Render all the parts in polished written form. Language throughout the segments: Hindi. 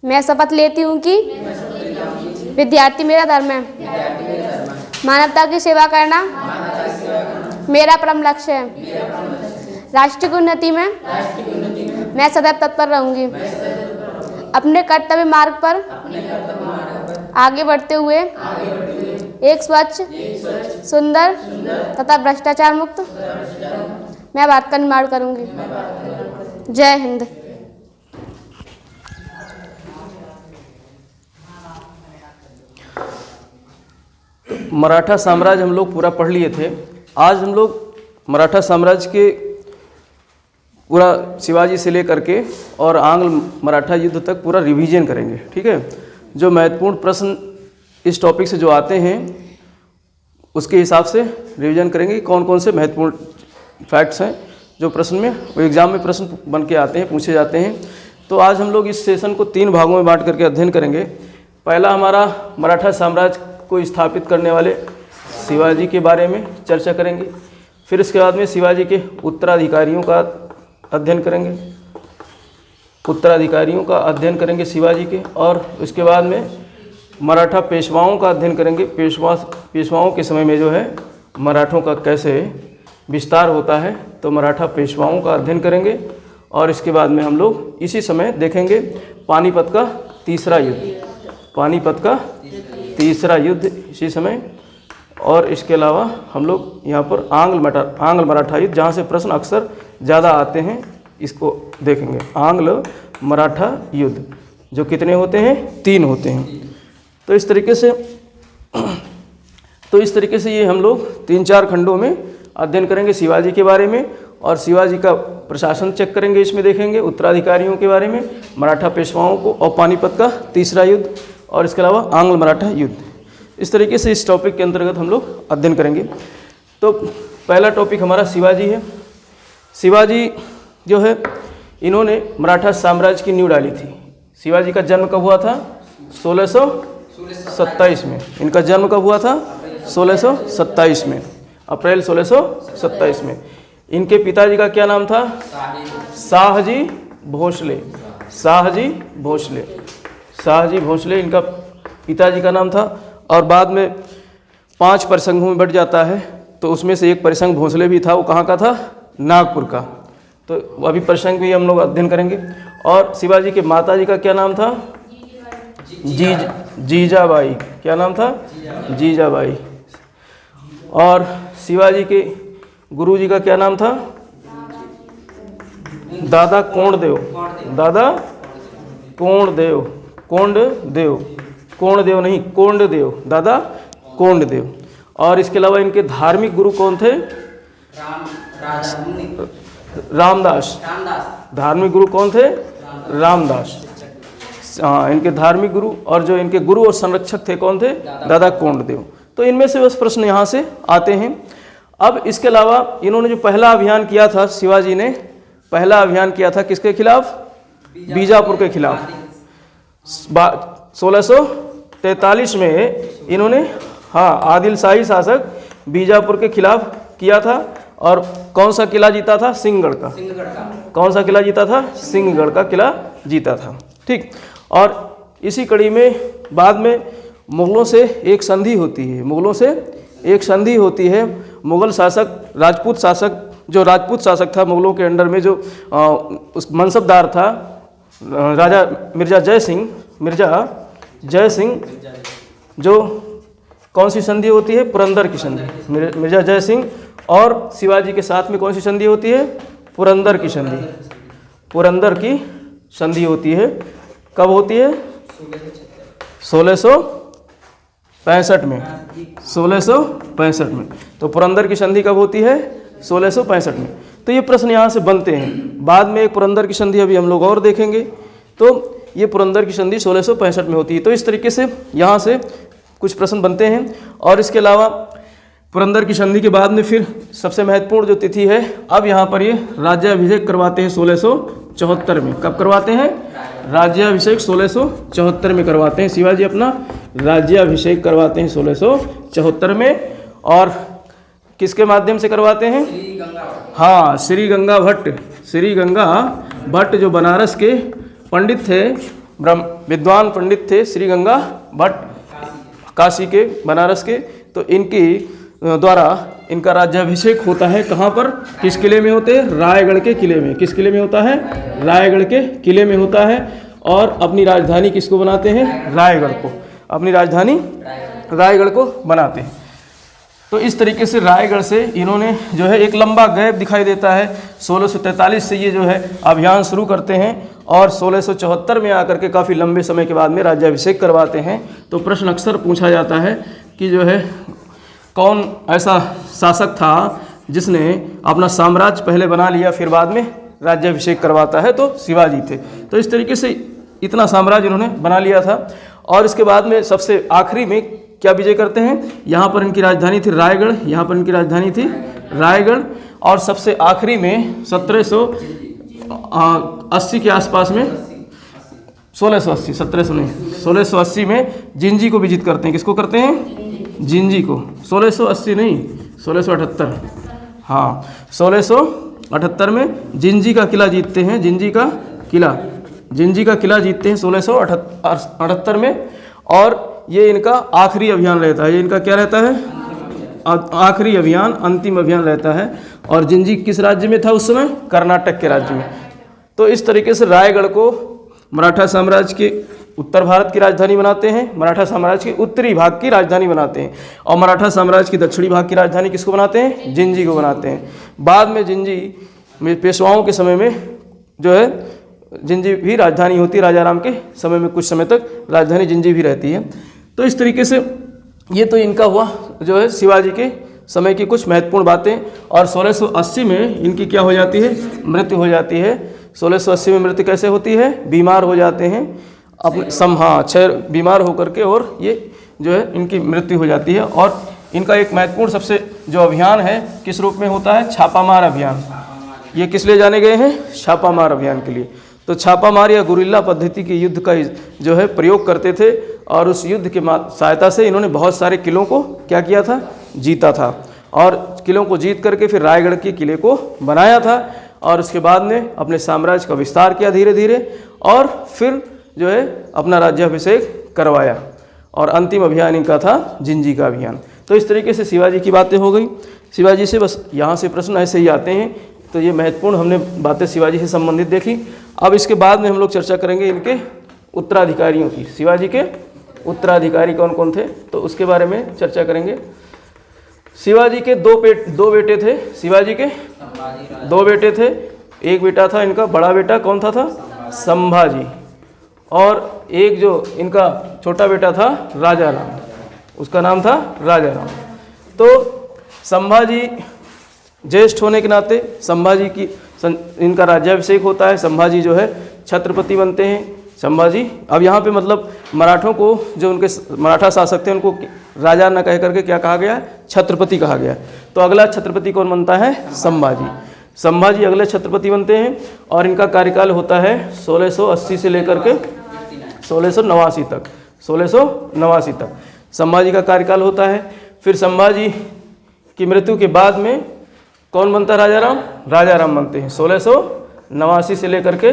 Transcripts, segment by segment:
मैं शपथ लेती हूँ कि विद्यार्थी मेरा धर्म है। मानवता की सेवा करना मेरा परम लक्ष्य है। राष्ट्र की उन्नति में मैं सदैव तत्पर रहूँगी। अपने कर्तव्य मार्ग पर आगे बढ़ते हुए एक स्वच्छ, सुंदर तथा भ्रष्टाचार मुक्त मैं भारत का निर्माण करूँगी। जय हिंद। मराठा साम्राज्य हम लोग पूरा पढ़ लिए थे। आज हम लोग मराठा साम्राज्य के पूरा शिवाजी से लेकर के और आंग्ल मराठा युद्ध तक पूरा रिवीजन करेंगे। ठीक है, जो महत्वपूर्ण प्रश्न इस टॉपिक से जो आते हैं उसके हिसाब से रिवीजन करेंगे। कौन कौन से महत्वपूर्ण फैक्ट्स हैं जो प्रश्न में एग्जाम में प्रश्न बन के आते हैं, पूछे जाते हैं। तो आज हम लोग इस सेशन को 3 भागों में बांट करके अध्ययन करेंगे। पहला हमारा मराठा साम्राज्य को स्थापित करने वाले शिवाजी के बारे में चर्चा करेंगे। फिर इसके बाद में शिवाजी के उत्तराधिकारियों का अध्ययन करेंगे, उत्तराधिकारियों का अध्ययन करेंगे शिवाजी के। और उसके बाद में मराठा पेशवाओं का अध्ययन करेंगे। पेशवाओं के समय में जो है मराठों का कैसे विस्तार होता है, तो मराठा पेशवाओं का अध्ययन करेंगे। और इसके बाद में हम लोग इसी समय देखेंगे पानीपत का तीसरा युद्ध, पानीपत का तीसरा युद्ध इसी समय। और इसके अलावा हम लोग यहाँ पर आंग्ल मराठा युद्ध, जहाँ से प्रश्न अक्सर ज़्यादा आते हैं, इसको देखेंगे। आंग्ल मराठा युद्ध जो कितने होते हैं? 3 होते हैं। तो इस तरीके से ये हम लोग 3-4 खंडों में अध्ययन करेंगे शिवाजी के बारे में। और शिवाजी का प्रशासन चेक करेंगे, इसमें देखेंगे उत्तराधिकारियों के बारे में, मराठा पेशवाओं को, और पानीपत का तीसरा युद्ध, और इसके अलावा आंग्ल मराठा युद्ध। इस तरीके से इस टॉपिक के अंतर्गत हम लोग अध्ययन करेंगे। तो पहला टॉपिक हमारा शिवाजी है। शिवाजी जो है इन्होंने मराठा साम्राज्य की नींव डाली थी। शिवाजी का जन्म कब हुआ था? 1627 में। इनका जन्म कब हुआ था? 1627 में, अप्रैल 1627 में। इनके पिताजी का क्या नाम था? शाहजी भोसले। शाहजी भोसले, शाहजी भोसले इनका पिताजी का नाम था। और बाद में 5 परिसंघों में बट जाता है, तो उसमें से एक परिसंघ भोसले भी था। वो कहाँ का था? नागपुर का। तो अभी परिसंघ भी हम लोग अध्ययन करेंगे। और शिवाजी के माताजी का क्या नाम था? जीजाबाई। क्या नाम था? जीजाबाई। और शिवाजी के गुरुजी का क्या नाम था? दादा कोंडदेव। दादा कोंडदेव, कोंडदेव नहीं, कोंडदेव, दादा कोंडदेव। और इसके अलावा इनके धार्मिक गुरु कौन थे? रामदास। धार्मिक गुरु कौन थे? रामदास। हाँ, इनके धार्मिक गुरु, और जो इनके गुरु और संरक्षक थे कौन थे? दादा कोंडदेव। तो इनमें से बस प्रश्न यहाँ से आते हैं। अब इसके अलावा इन्होंने जो पहला अभियान किया था, शिवाजी ने पहला अभियान किया था किसके खिलाफ? बीजापुर के खिलाफ। 1643 में इन्होंने, हाँ, आदिल शाही शासक बीजापुर के खिलाफ किया था। और कौन सा किला जीता था? सिंहगढ़ का। कौन सा किला जीता था? सिंहगढ़ का किला जीता था। ठीक। और इसी कड़ी में बाद में मुगलों से एक संधि होती है। मुगलों से एक संधि होती है। मुगल शासक, राजपूत शासक, जो राजपूत शासक था मुगलों के अंडर में, जो उस मनसबदार था राजा मिर्जा जय सिंह, जो कौन सी संधि होती है? पुरंदर की संधि। मिर्जा जय सिंह और शिवाजी के साथ में कौन सी संधि होती है? पुरंदर की संधि। पुरंदर की संधि होती है। कब होती है? 1665 में। 1665 में। तो पुरंदर की संधि कब होती है? 1665 में। तो ये प्रश्न यहाँ से बनते हैं। बाद में एक पुरंदर की संधि अभी हम लोग और देखेंगे। तो ये पुरंदर की संधि 1665 में होती है। तो इस तरीके से यहाँ से कुछ प्रश्न बनते हैं। और इसके अलावा पुरंदर की संधि के बाद में फिर सबसे महत्वपूर्ण जो तिथि है, अब यहाँ पर ये राज्याभिषेक करवाते हैं 1674 में। कब करवाते हैं? राज्याभिषेक 1674 में करवाते हैं। शिवाजी अपना राज्याभिषेक करवाते हैं 1674 में। और किसके माध्यम से करवाते हैं? हाँ, श्री गंगा भट्ट जो बनारस के पंडित थे, विद्वान पंडित थे श्री गंगा भट्ट काशी के, बनारस के। तो इनकी द्वारा इनका राज्याभिषेक होता है। कहाँ पर, किस किले में होते हैं? रायगढ़ के किले में। किस किले में होता है? रायगढ़ के किले में होता है। और अपनी राजधानी किसको बनाते हैं? रायगढ़ को। अपनी राजधानी रायगढ़ को बनाते हैं। तो इस तरीके से रायगढ़ से इन्होंने जो है एक लंबा गैप दिखाई देता है। 1643 से ये जो है अभियान शुरू करते हैं और 1674 में आकर के काफ़ी लंबे समय के बाद में राज्याभिषेक करवाते हैं। तो प्रश्न अक्सर पूछा जाता है कि जो है कौन ऐसा शासक था जिसने अपना साम्राज्य पहले बना लिया फिर बाद में राज्याभिषेक करवाता है? तो शिवाजी थे। तो इस तरीके से इतना साम्राज्य इन्होंने बना लिया था। और इसके बाद में सबसे आखिरी में क्या विजय करते हैं? यहाँ पर इनकी राजधानी थी रायगढ़, यहाँ पर इनकी राजधानी थी रायगढ़। और सबसे आखिरी में 1780 के आसपास में 1680, 1700 नहीं, 1680 में जिंजी को विजित करते हैं। किसको करते हैं? जिंजी को। 1680 नहीं, 1678। हाँ, 1678 में जिंजी का किला जीतते हैं। जिंजी का किला जीतते हैं 1678 में। और ये इनका आखिरी अभियान रहता है। ये इनका क्या रहता है? आखिरी अभियान, अंतिम अभियान रहता है। और जिंजी किस राज्य में था उस समय? कर्नाटक के राज्य में। तो इस तरीके से रायगढ़ को मराठा साम्राज्य के उत्तर भारत की राजधानी बनाते हैं, मराठा साम्राज्य के उत्तरी भाग की राजधानी बनाते हैं। और मराठा साम्राज्य की दक्षिणी भाग की राजधानी किसको बनाते हैं? जिंजी को बनाते हैं। बाद में जिंजी में पेशवाओं के समय में जो है जिंजी भी राजधानी होती है। राजाराम के समय में कुछ समय तक राजधानी जिंजी भी रहती है। तो इस तरीके से ये तो इनका हुआ जो है शिवाजी के समय की कुछ महत्वपूर्ण बातें। और 1680 में इनकी क्या हो जाती है? मृत्यु हो जाती है। 1680 में मृत्यु कैसे होती है? बीमार हो जाते हैं अपने बीमार होकर के, और ये जो है इनकी मृत्यु हो जाती है। और इनका एक महत्वपूर्ण सबसे जो अभियान है किस रूप में होता है? छापामार अभियान। ये किस लिए जाने गए हैं? छापामार अभियान के लिए। तो छापामार या गुरिल्ला पद्धति के युद्ध का जो है प्रयोग करते थे। और उस युद्ध की सहायता से इन्होंने बहुत सारे किलों को क्या किया था? जीता था। और किलों को जीत करके फिर रायगढ़ के किले को बनाया था। और उसके बाद में अपने साम्राज्य का विस्तार किया धीरे धीरे। और फिर जो है अपना राज्याभिषेक करवाया। और अंतिम अभियान इनका था जिंजी का अभियान। तो इस तरीके से शिवाजी की बातें हो गई। शिवाजी से बस यहाँ से प्रश्न ऐसे ही आते हैं। तो ये महत्वपूर्ण हमने बातें शिवाजी से संबंधित देखी। अब इसके बाद में हम लोग चर्चा करेंगे इनके उत्तराधिकारियों की। शिवाजी के उत्तराधिकारी कौन कौन थे, तो उसके बारे में चर्चा करेंगे। शिवाजी के दो बेटे थे। शिवाजी के दो बेटे थे। एक बेटा था इनका, बड़ा बेटा कौन था? संभाजी। और एक जो इनका छोटा बेटा था राजा राम, उसका नाम था राजा राम। तो संभाजी ज्येष्ठ होने के नाते संभाजी की इनका राज्याभिषेक होता है। संभाजी जो है छत्रपति बनते हैं। संभाजी अब यहाँ पे मतलब मराठों को, जो उनके मराठा शासक थे, उनको राजा न कह करके क्या कहा गया? छत्रपति कहा गया। तो अगला छत्रपति कौन बनता है? संभाजी। संभाजी अगले छत्रपति बनते हैं। और इनका कार्यकाल होता है 1680 से लेकर के 1689 तक। 1689 तक संभाजी का कार्यकाल होता है। फिर संभाजी की मृत्यु के बाद में कौन बनता है? राजा राम। राजा राम बनते हैं 1689 से लेकर के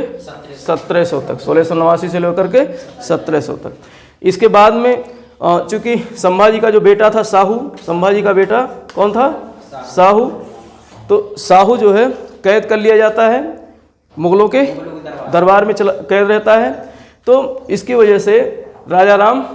1700 तक। 1689 से लेकर के 1700 तक। इसके बाद में चूंकि संभाजी का जो बेटा था साहू, संभाजी का बेटा कौन था? साहू। तो साहू जो है कैद कर लिया जाता है, मुगलों के दरबार में कैद रहता है। तो इसकी वजह से राजा राम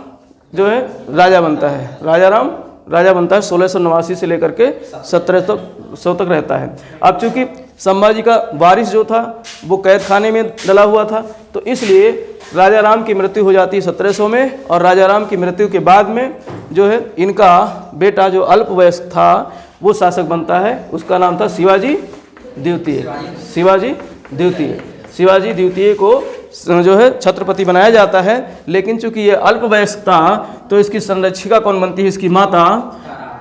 जो है राजा बनता है। राजा राम राजा बनता है 1689 से लेकर के 1700 तक रहता है। अब चूंकि संभाजी का वारिस जो था वो कैद खाने में डला हुआ था, तो इसलिए राजा राम की मृत्यु हो जाती है 1700 में। और राजा राम की मृत्यु के बाद में जो है इनका बेटा जो अल्पवयस्क था वो शासक बनता है। उसका नाम था शिवाजी द्वितीय। शिवाजी द्वितीय। शिवाजी द्वितीय को जो है छत्रपति बनाया जाता है। लेकिन चूंकि ये अल्पवयस्क था तो इसकी संरक्षिका कौन बनती है? इसकी माता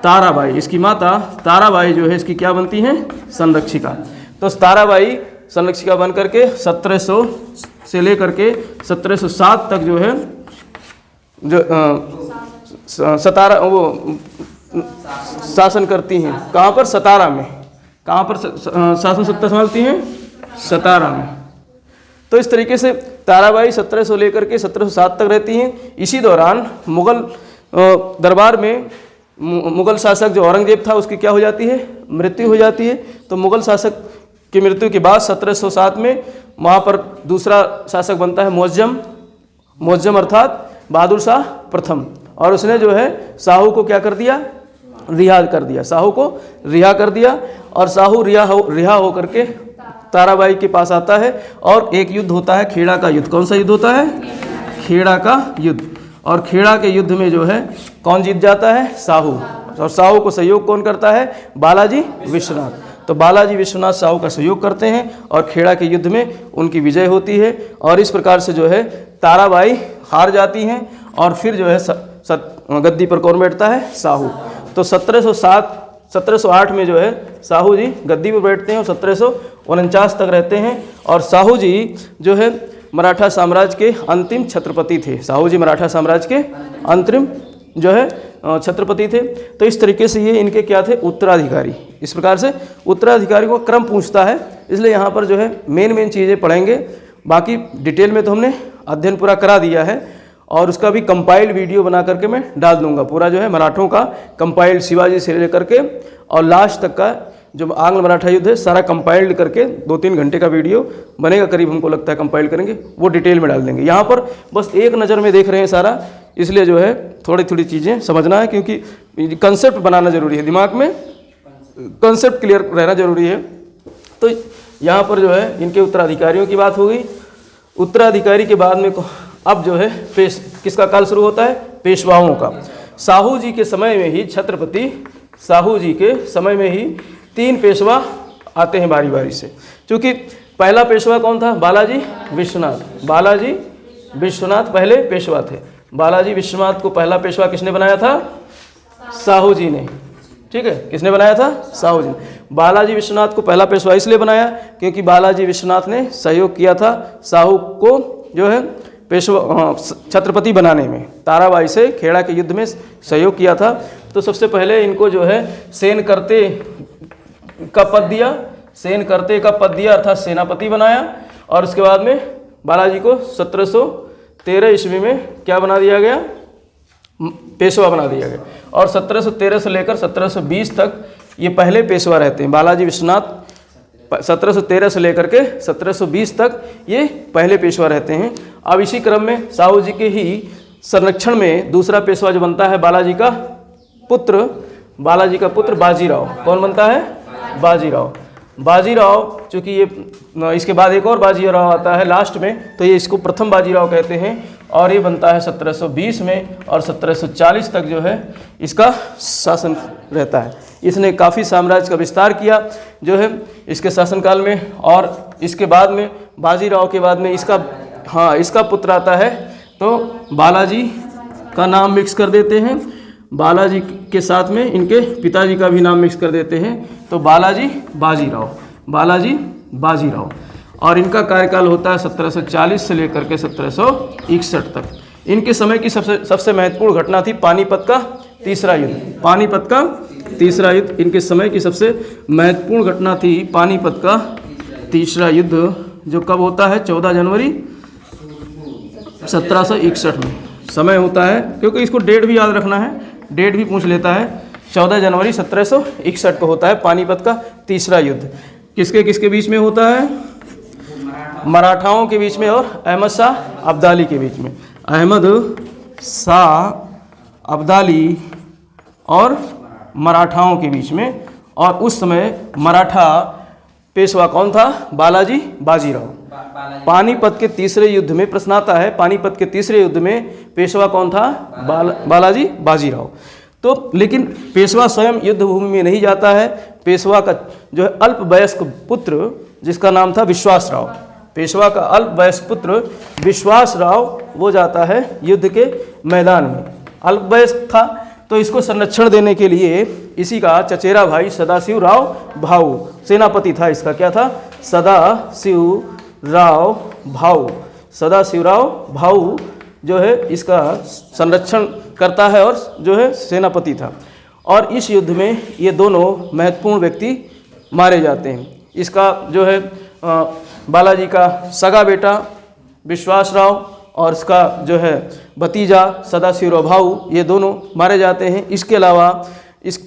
ताराबाई। इसकी माता ताराबाई जो है इसकी क्या बनती है? संरक्षिका। तो ताराबाई संरक्षिका बन करके 1700 से लेकर के 1707 तक जो है जो वो शासन करती हैं। कहाँ पर? सतारा में। कहाँ पर शासन सत्ता संभालती हैं? सतारा में। तो इस तरीके से ताराबाई 1700 लेकर के 1707 तक रहती हैं। इसी दौरान मुग़ल दरबार में मुग़ल शासक जो औरंगजेब था उसकी क्या हो जाती है, मृत्यु हो जाती है। तो मुग़ल शासक की मृत्यु के बाद 1707 में वहाँ पर दूसरा शासक बनता है मुअज्जम अर्थात बहादुर शाह प्रथम, और उसने जो है शाहू को क्या कर दिया, रिहा कर दिया, शाहू को रिहा कर दिया। और शाहू रिहा हो करके ताराबाई के पास आता है और एक युद्ध होता है, खेड़ा का युद्ध। कौन सा युद्ध होता है, खेड़ा का युद्ध। और खेड़ा के युद्ध में जो है कौन जीत जाता है, शाहू। और शाहू को सहयोग कौन करता है, बालाजी विश्वनाथ। तो बालाजी विश्वनाथ शाहू का सहयोग करते हैं और खेड़ा के युद्ध में उनकी विजय होती है। और इस प्रकार से जो है ताराबाई हार जाती हैं और फिर जो है गद्दी पर कौन बैठता है, शाहू। तो 1708 में जो है शाहू जी गद्दी पर बैठते हैं और 1749 तक रहते हैं। और शाहू जी जो है मराठा साम्राज्य के अंतिम छत्रपति थे। शाहू जी मराठा साम्राज्य के अंतरिम जो है छत्रपति थे। तो इस तरीके से ये इनके क्या थे, उत्तराधिकारी। इस प्रकार से उत्तराधिकारी को क्रम पूछता है, इसलिए यहाँ पर जो है मेन चीज़ें पढ़ेंगे। बाकी डिटेल में तो हमने अध्ययन पूरा करा दिया है और उसका भी कंपाइल्ड वीडियो बना करके मैं डाल दूंगा। पूरा जो है मराठों का कंपाइल्ड शिवाजी से लेकर के और लास्ट तक का जो आंग्ल मराठा युद्ध है सारा कंपाइल्ड करके 2-3 घंटे का वीडियो बनेगा करीब, हमको लगता है कंपाइल करेंगे, वो डिटेल में डाल देंगे। यहाँ पर बस एक नज़र में देख रहे हैं सारा, इसलिए जो है थोड़ी चीज़ें समझना है, क्योंकि कंसेप्ट बनाना जरूरी है, दिमाग में कंसेप्ट क्लियर रहना जरूरी है। तो यहाँ पर जो है इनके उत्तराधिकारियों की बात हो गई। उत्तराधिकारी के बाद में अब जो है किसका काल शुरू होता है, पेशवाओं का। शाहू जी के समय में ही शाहू जी के समय में ही 3 पेशवा आते हैं बारी बारी से। क्योंकि पहला पेशवा कौन था, बालाजी विश्वनाथ पहले पेशवा थे। बालाजी विश्वनाथ को पहला पेशवा किसने बनाया था, शाहू जी ने। ठीक है, किसने बनाया था, शाहू जी। बालाजी विश्वनाथ को पहला पेशवा इसलिए बनाया क्योंकि बालाजी विश्वनाथ ने सहयोग किया था शाहू को जो है पेशवा छत्रपति बनाने में, ताराबाई से खेड़ा के युद्ध में सहयोग किया था। तो सबसे पहले इनको जो है सेनकर्ते का पद दिया अर्थात सेनापति बनाया। और उसके बाद में बालाजी को 1713 ईस्वी में क्या बना दिया गया, पेशवा बना दिया गया। और 1713 से लेकर 1720 तक ये पहले पेशवा रहते हैं। बालाजी विश्वनाथ 1713 से लेकर के 1720 तक ये पहले पेशवा रहते हैं। अब इसी क्रम में शाहू जी के ही संरक्षण में दूसरा पेशवा जो बनता है बालाजी का पुत्र बाजीराव। कौन बनता है, बाजीराव। चूँकि ये इसके बाद एक और बाजीराव आता है लास्ट में, तो ये इसको प्रथम बाजीराव कहते हैं। और ये बनता है 1720 में और 1740 तक जो है इसका शासन रहता है। इसने काफ़ी साम्राज्य का विस्तार किया जो है इसके शासनकाल में। और इसके बाद में बाजीराव के बाद में इसका पुत्र आता है, तो बालाजी का नाम मिक्स कर देते हैं। बालाजी के साथ में इनके पिताजी का भी नाम मिक्स कर देते हैं, तो बालाजी बाजीराव। और इनका कार्यकाल होता है 1740 से लेकर के 1761 तक। इनके समय की सबसे महत्वपूर्ण घटना थी पानीपत का तीसरा युद्ध। इनके समय की सबसे महत्वपूर्ण घटना थी पानीपत का तीसरा युद्ध, जो कब होता है, 14 जनवरी 1761 में समय होता है। क्योंकि इसको डेट भी याद रखना है, डेट भी पूछ लेता है। 14 जनवरी 1761 को होता है पानीपत का तीसरा युद्ध। किसके बीच में होता है, मराठाओं के बीच में और अहमद शाह अब्दाली के बीच में। अहमद शाह अब्दाली और मराठाओं के बीच में। और उस समय मराठा पेशवा कौन था, बालाजी बाजीराव। पानीपत के तीसरे युद्ध में प्रश्न आता है, पानीपत के तीसरे युद्ध में पेशवा कौन था, बालाजी बाजीराव। तो लेकिन पेशवा स्वयं युद्ध भूमि में नहीं जाता है। पेशवा का जो है अल्पवयस्क पुत्र जिसका नाम था विश्वासराव, पेशवा का अल्पवयस्क पुत्र विश्वासराव वो जाता है युद्ध के मैदान में। अल्पवयस्क था तो इसको संरक्षण देने के लिए इसी का चचेरा भाई सदाशिवराव भाऊ सेनापति था। इसका क्या था, सदाशिवराव भाऊ जो है इसका संरक्षण करता है और जो है सेनापति था। और इस युद्ध में ये दोनों महत्वपूर्ण व्यक्ति मारे जाते हैं। इसका जो है बालाजी का सगा बेटा विश्वासराव और इसका जो है भतीजा सदाशिवराव भाऊ, ये दोनों मारे जाते हैं। इसके अलावा इस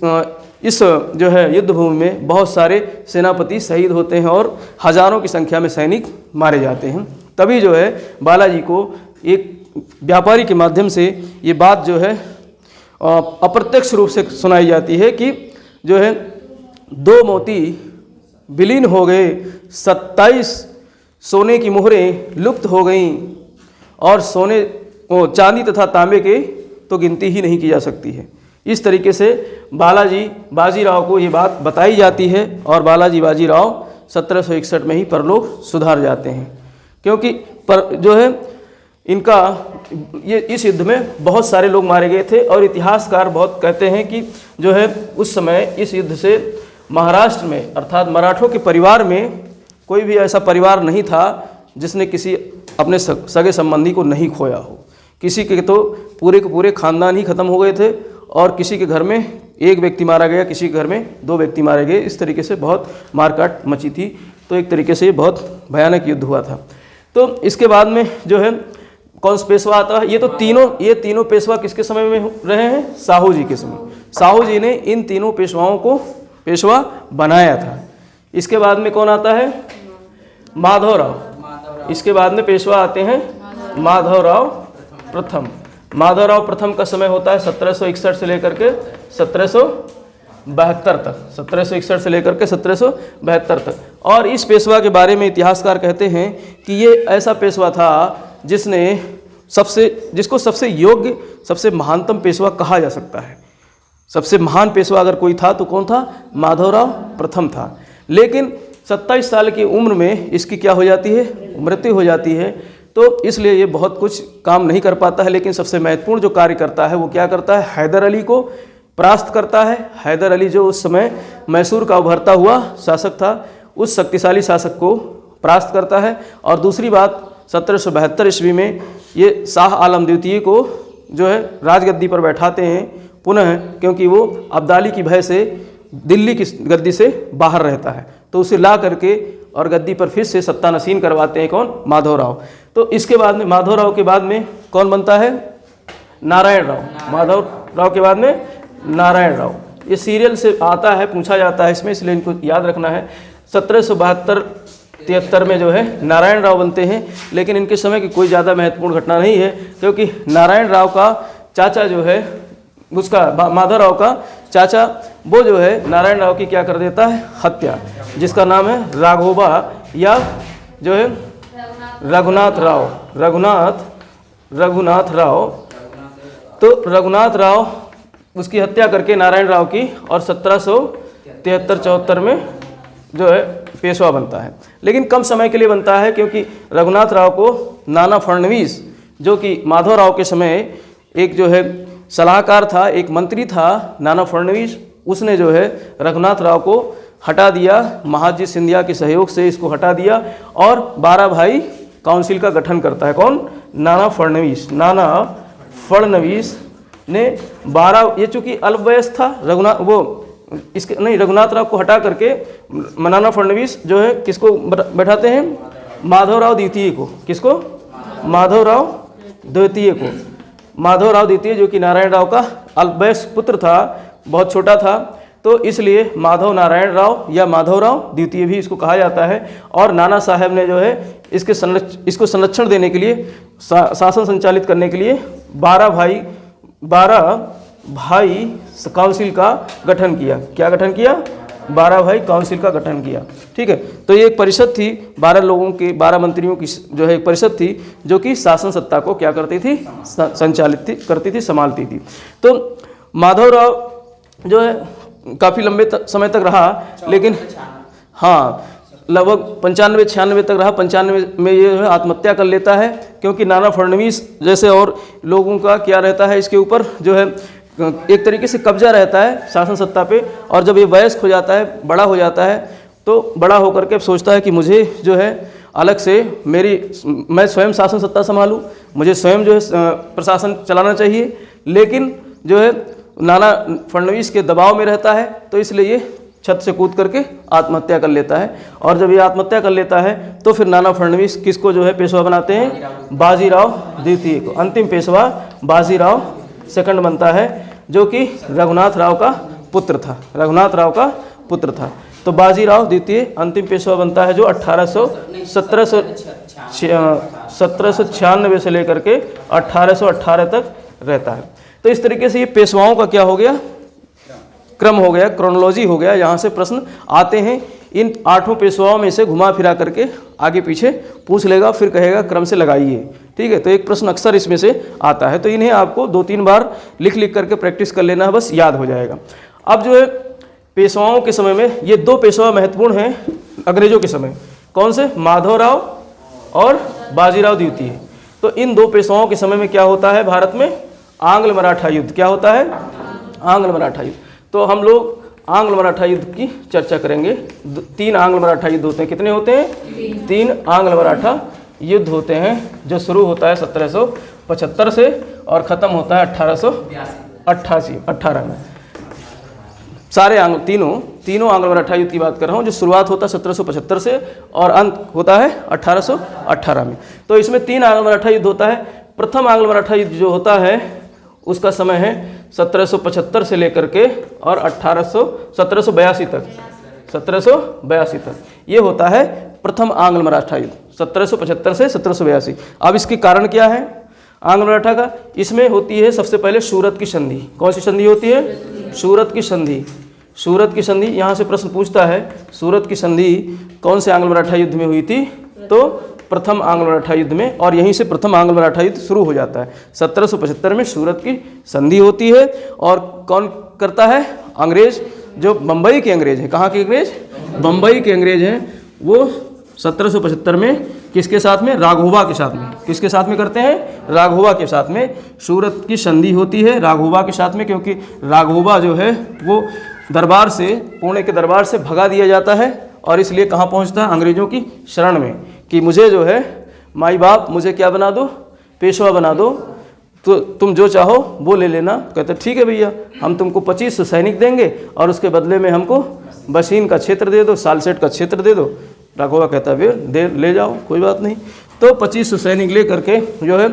जो है युद्ध भूमि में बहुत सारे सेनापति शहीद होते हैं और हजारों की संख्या में सैनिक मारे जाते हैं। तभी जो है बालाजी को एक व्यापारी के माध्यम से ये बात जो है अप्रत्यक्ष रूप से सुनाई जाती है कि जो है 2 मोती विलीन हो गए, 27 सोने की मोहरें लुप्त हो गईं और चांदी तथा तांबे के तो गिनती ही नहीं की जा सकती है। इस तरीके से बाजीराव को ये बात बताई जाती है और बालाजी बाजीराव 1761 में ही परलोक सुधार जाते हैं, क्योंकि जो है इनका ये इस युद्ध में बहुत सारे लोग मारे गए थे और इतिहासकार बहुत कहते हैं कि जो है उस समय इस युद्ध से महाराष्ट्र में अर्थात मराठों के परिवार में कोई भी ऐसा परिवार नहीं था जिसने किसी अपने सगे संबंधी को नहीं खोया हो। किसी के तो पूरे के पूरे खानदान ही खत्म हो गए थे और किसी के घर में एक व्यक्ति मारा गया, किसी के घर में 2 व्यक्ति मारे गए। इस तरीके से बहुत मारकाट मची थी। तो एक तरीके से बहुत भयानक युद्ध हुआ था। तो इसके बाद में जो है कौन सा पेशवा आता है? ये तीनों पेशवा किसके समय में रहे हैं? साहू जी के समय। साहू जी ने इन तीनों पेशवाओं को पेशवा बनाया था। इसके बाद में कौन आता है? माधवराव। इसके बाद में पेशवा आते हैं माधवराव प्रथम। माधवराव प्रथम का समय होता है 1761 से लेकर के 1772 तक, 1761 से लेकर के 1772 तक। और इस पेशवा के बारे में इतिहासकार कहते हैं कि ये ऐसा पेशवा था जिसको सबसे योग्य, सबसे महानतम पेशवा कहा जा सकता है। सबसे महान पेशवा अगर कोई था तो कौन था? माधवराव प्रथम था। लेकिन 27 साल की उम्र में इसकी क्या हो जाती है? मृत्यु हो जाती है। तो इसलिए ये बहुत कुछ काम नहीं कर पाता है। लेकिन सबसे महत्वपूर्ण जो कार्य करता है वो क्या करता है? हैदर अली को परास्त करता है। हैदर अली जो उस समय मैसूर का उभरता हुआ शासक था, उस शक्तिशाली शासक को परास्त करता है। और दूसरी बात 1772 ईस्वी में ये शाह आलम द्वितीय को जो है राजगद्दी पर बैठाते हैं पुनः, क्योंकि वो अब्दाली की भय से दिल्ली की गद्दी से बाहर रहता है। तो उसे ला करके और गद्दी पर फिर से सत्ता नसीन करवाते हैं कौन? माधवराव। तो इसके बाद में माधवराव के बाद में कौन बनता है? नारायण राव। माधवराव के बाद में नारायण राव। ये सीरियल से आता है, पूछा जाता है इसमें, इसलिए इनको याद रखना है। 1772-73 में जो है नारायण राव बनते हैं। लेकिन इनके समय की कोई ज़्यादा महत्वपूर्ण घटना नहीं है, क्योंकि नारायण राव का चाचा जो है उसका माधवराव का चाचा वो जो है नारायण राव की क्या कर देता है? हत्या, जिसका नाम है राघोबा या जो है रघुनाथ राव। तो रघुनाथ राव उसकी हत्या करके नारायण राव की और 1773-74 में जो है पेशवा बनता है। लेकिन कम समय के लिए बनता है, क्योंकि रघुनाथ राव को नाना फडणवीस जो कि माधवराव के समय एक जो है सलाहकार था, एक मंत्री था नाना फडणवीस, उसने जो है रघुनाथ राव को हटा दिया। महाजी सिंधिया के सहयोग से इसको हटा दिया और 12 भाई काउंसिल का गठन करता है। कौन? नाना फडणवीस ने 12, ये चूँकि अल्पवयस था रघुनाथ राव को हटा करके नाना फडणवीस जो है किसको बैठाते हैं? माधवराव द्वितीय को। किसको? माधवराव द्वितीय जो कि नारायण राव का अल्पवयस पुत्र था, बहुत छोटा था। तो इसलिए माधव नारायण राव या माधवराव द्वितीय भी इसको कहा जाता है। और नाना साहब ने जो है इसको संरक्षण देने के लिए, शासन संचालित करने के लिए 12 भाई काउंसिल का गठन किया। क्या गठन किया? 12 भाई काउंसिल का गठन किया। ठीक है। तो ये एक परिषद थी, 12 लोगों की, 12 मंत्रियों की जो है एक परिषद थी, जो कि शासन सत्ता को क्या करती थी? संचालित करती थी, संभालती थी। तो माधवराव जो है काफ़ी लंबे समय तक रहा, लेकिन हाँ लगभग 95-96 तक रहा। 95 में ये जो है आत्महत्या कर लेता है, क्योंकि नाना फडणवीस जैसे और लोगों का क्या रहता है, इसके ऊपर जो है एक तरीके से कब्जा रहता है शासन सत्ता पे। और जब ये वयस्क हो जाता है, बड़ा हो जाता है, तो बड़ा होकर के सोचता है कि मुझे जो है अलग से मैं स्वयं शासन सत्ता संभालूं, मुझे स्वयं जो है प्रशासन चलाना चाहिए। लेकिन जो है नाना फडणवीस के दबाव में रहता है, तो इसलिए ये छत से कूद करके आत्महत्या कर लेता है। और जब ये आत्महत्या कर लेता है तो फिर नाना फडणवीस किसको जो है पेशवा बनाते हैं, बाजीराव द्वितीय को। अंतिम पेशवा बाजीराव सेकंड बनता है, जो कि रघुनाथ राव का पुत्र था, रघुनाथ राव का पुत्र था। तो बाजीराव द्वितीय अंतिम पेशवा बनता है, जो 1796 से लेकर के 1818 तक रहता है। तो इस तरीके से ये पेशवाओं का क्या हो गया, क्रम हो गया, क्रोनोलॉजी हो गया। यहाँ से प्रश्न आते हैं, इन 8 पेशवाओं में से घुमा फिरा करके आगे पीछे पूछ लेगा, फिर कहेगा क्रम से लगाइए। ठीक है, तो एक प्रश्न अक्सर इसमें से आता है, तो इन्हें आपको 2-3 बार लिख लिख करके प्रैक्टिस कर लेना है, बस याद हो जाएगा। अब जो है पेशवाओं के समय में ये 2 पेशवा महत्वपूर्ण हैं अंग्रेजों के समय, कौन से, माधवराव और बाजीराव द्वितीय। तो इन 2 पेशवाओं के समय में क्या होता है भारत में, आंग्ल मराठा युद्ध। क्या होता है, आंग्ल मराठा युद्ध। तो हम लोग आंग्ल मराठा युद्ध की चर्चा करेंगे। 3 आंग्ल मराठा युद्ध होते हैं। कितने होते हैं, 3 आंग्ल मराठा युद्ध होते हैं, जो शुरू होता है 1775 से और ख़त्म होता है 1818 में। सारे तीनों आंग्ल मराठा युद्ध की बात कर रहा हूँ, जो शुरुआत होता है 1775 से और अंत होता है 1818 में। तो इसमें 3 आंग्ल मराठा युद्ध होता है। प्रथम आंग्ल मराठा युद्ध जो होता है उसका समय है 1775 से लेकर के और 1782 तक, 1782 तक ये होता है प्रथम आंग्ल मराठा युद्ध, 1775 से 1782। अब इसके कारण क्या है आंग्ल मराठा का, इसमें होती है सबसे पहले सूरत की संधि। कौन सी संधि होती है, सूरत की संधि। सूरत की संधि, यहाँ से प्रश्न पूछता है सूरत की संधि कौन से आंग्ल मराठा युद्ध में हुई थी, तो प्रथम आंग्ल मराठा युद्ध में, और यहीं से प्रथम आंग्ल मराठा युद्ध शुरू हो जाता है। 1775 में सूरत की संधि होती है, और कौन करता है, अंग्रेज, जो बम्बई के अंग्रेज हैं। कहाँ के अंग्रेज, बम्बई के अंग्रेज हैं। वो 1775 में किसके साथ में, राघोबा के साथ में, किसके साथ में करते हैं, राघोबा के साथ में सूरत की संधि होती है, राघोबा के साथ में। क्योंकि राघोबा जो है वो दरबार से, पुणे के दरबार से भगा दिया जाता है, और इसलिए कहाँ पहुँचता है, अंग्रेजों की शरण में, कि मुझे जो है माई बाप मुझे क्या बना दो, पेशवा बना दो, तो तुम जो चाहो वो ले लेना। कहते ठीक है भैया, हम तुमको 2500 सैनिक देंगे और उसके बदले में हमको बसीन का क्षेत्र दे दो, सालसेट का क्षेत्र दे दो। राघोबा कहता है दे ले जाओ, कोई बात नहीं। तो 2500 सैनिक ले करके जो है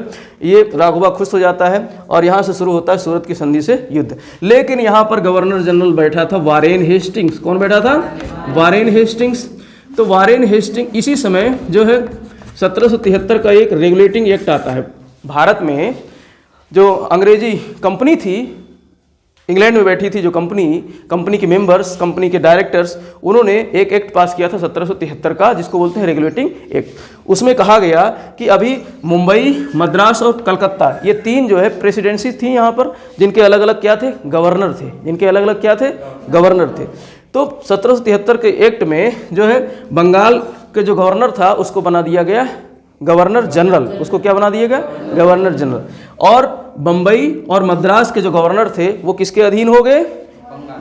ये राघोबा खुश हो जाता है, और यहाँ से शुरू होता है सूरत की संधि से युद्ध। लेकिन यहाँ पर गवर्नर जनरल बैठा था वारेन हेस्टिंग्स। कौन बैठा था, वारेन हेस्टिंग्स। तो वारेन हेस्टिंग्स इसी समय जो है 1773 का एक रेगुलेटिंग एक्ट आता है। भारत में जो अंग्रेजी कंपनी थी, इंग्लैंड में बैठी थी जो कंपनी के मेंबर्स, कंपनी के डायरेक्टर्स, उन्होंने एक एक्ट पास किया था 1773 का, जिसको बोलते हैं रेगुलेटिंग एक्ट। उसमें कहा गया कि अभी मुंबई, मद्रास और कलकत्ता, ये 3 जो है प्रेसिडेंसी थी यहाँ पर, जिनके अलग अलग क्या थे, गवर्नर थे, जिनके अलग अलग क्या थे, गवर्नर थे। तो 1773 के एक्ट में जो है बंगाल के जो गवर्नर था उसको बना दिया गया गवर्नर जनरल। उसको क्या बना दिया गया, गवर्नर जनरल। और बम्बई और मद्रास के जो गवर्नर थे वो किसके अधीन हो गए,